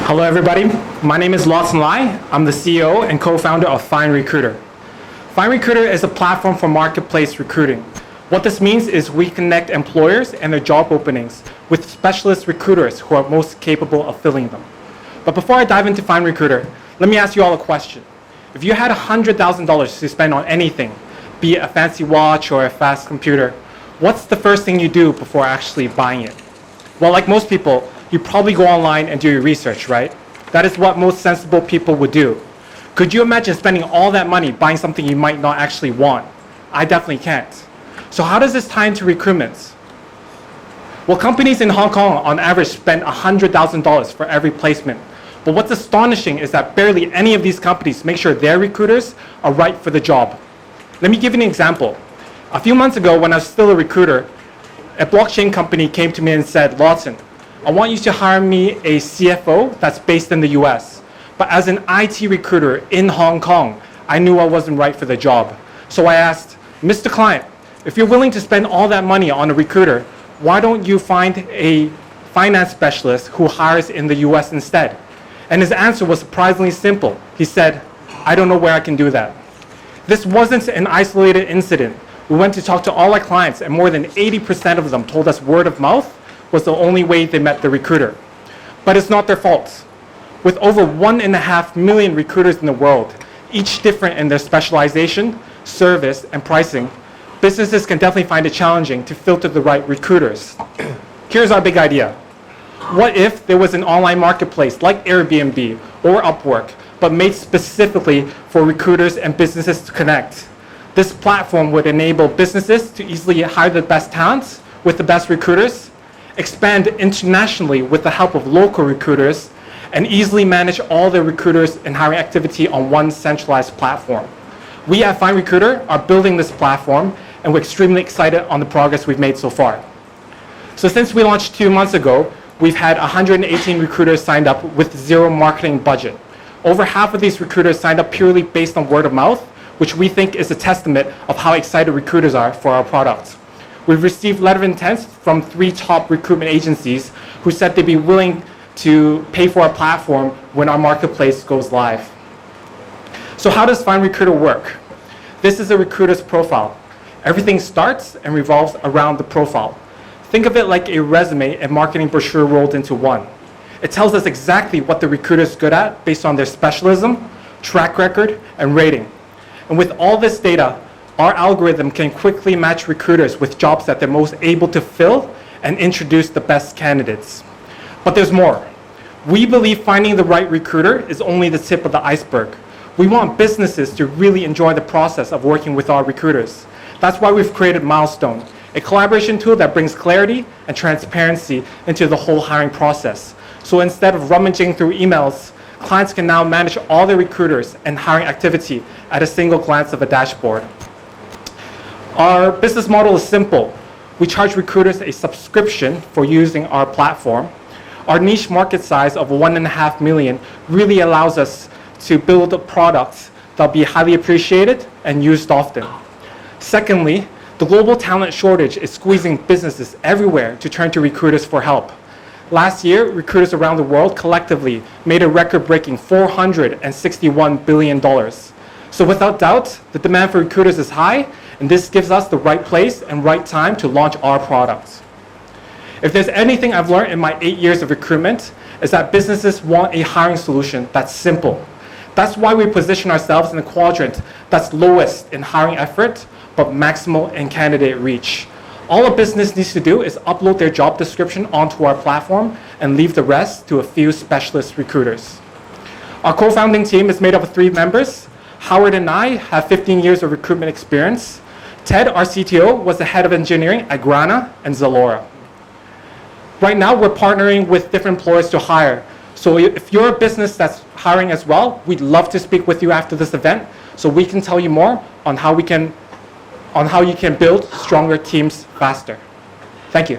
Hello everybody, my name is Lawson Lai. I'm the CEO and co-founder of FindRecruiter. FindRecruiter is a platform for marketplace recruiting. What this means is we connect employers and their job openings with specialist recruiters who are most capable of filling them. But before I dive into FindRecruiter, let me ask you all a question. If you had $100,000 to spend on anything, be it a fancy watch or a fast computer, what's the first thing you do before actually buying it? Well, like most people, you probably go online and do your research, right? That is what most sensible people would do. Could you imagine spending all that money buying something you might not actually want? I definitely can't. So how does this tie into recruitment? Well, companies in Hong Kong on average spend $100,000 for every placement. But what's astonishing is that barely any of these companies make sure their recruiters are right for the job. Let me give you an example. A few months ago, when I was still a recruiter, a blockchain company came to me and said, Lawson, I want you to hire me a CFO that's based in the US. But as an IT recruiter in Hong Kong, I knew I wasn't right for the job. So I asked, Mr. Client, if you're willing to spend all that money on a recruiter, why don't you find a finance specialist who hires in the US instead? And his answer was surprisingly simple. He said, I don't know where I can do that. This wasn't an isolated incident. We went to talk to all our clients, and more than 80% of them told us word of mouth was the only way they met the recruiter. But it's not their fault. With over 1.5 million recruiters in the world, each different in their specialization, service, and pricing, businesses can definitely find it challenging to filter the right recruiters. Here's our big idea. What if there was an online marketplace like Airbnb or Upwork, but made specifically for recruiters and businesses to connect? This platform would enable businesses to easily hire the best talents with the best recruiters, expand internationally with the help of local recruiters, and easily manage all the recruiters and hiring activity on one centralized platform. We at FindRecruiter are building this platform, and we're extremely excited on the progress we've made so far. So since we launched 2 months ago, we've had 118 recruiters signed up with zero marketing budget. Over half of these recruiters signed up purely based on word of mouth, which we think is a testament of how excited recruiters are for our product. We've received letter of intent from 3 top recruitment agencies who said they'd be willing to pay for our platform when our marketplace goes live. So how does FindRecruiter work? This is a recruiter's profile. Everything starts and revolves around the profile. Think of it like a resume and marketing brochure rolled into one. It tells us exactly what the recruiter is good at based on their specialism, track record, and rating. And with all this data, our algorithm can quickly match recruiters with jobs that they're most able to fill and introduce the best candidates. But there's more. We believe finding the right recruiter is only the tip of the iceberg. We want businesses to really enjoy the process of working with our recruiters. That's why we've created Milestone, a collaboration tool that brings clarity and transparency into the whole hiring process. So instead of rummaging through emails, clients can now manage all their recruiters and hiring activity at a single glance of a dashboard. Our business model is simple. We charge recruiters a subscription for using our platform. Our niche market size of 1.5 million really allows us to build products that will be highly appreciated and used often. Secondly, the global talent shortage is squeezing businesses everywhere to turn to recruiters for help. Last year, recruiters around the world collectively made a record-breaking $461 billion. So without doubt, the demand for recruiters is high, and this gives us the right place and right time to launch our products. If there's anything I've learned in my 8 years of recruitment, is that businesses want a hiring solution that's simple. That's why we position ourselves in the quadrant that's lowest in hiring effort, but maximal in candidate reach. All a business needs to do is upload their job description onto our platform and leave the rest to a few specialist recruiters. Our co-founding team is made up of 3 members. Howard and I have 15 years of recruitment experience. Ted, our CTO, was the head of engineering at Grana and Zalora. Right now, we're partnering with different employers to hire. So if you're a business that's hiring as well, we'd love to speak with you after this event so we can tell you more on how you can build stronger teams faster. Thank you.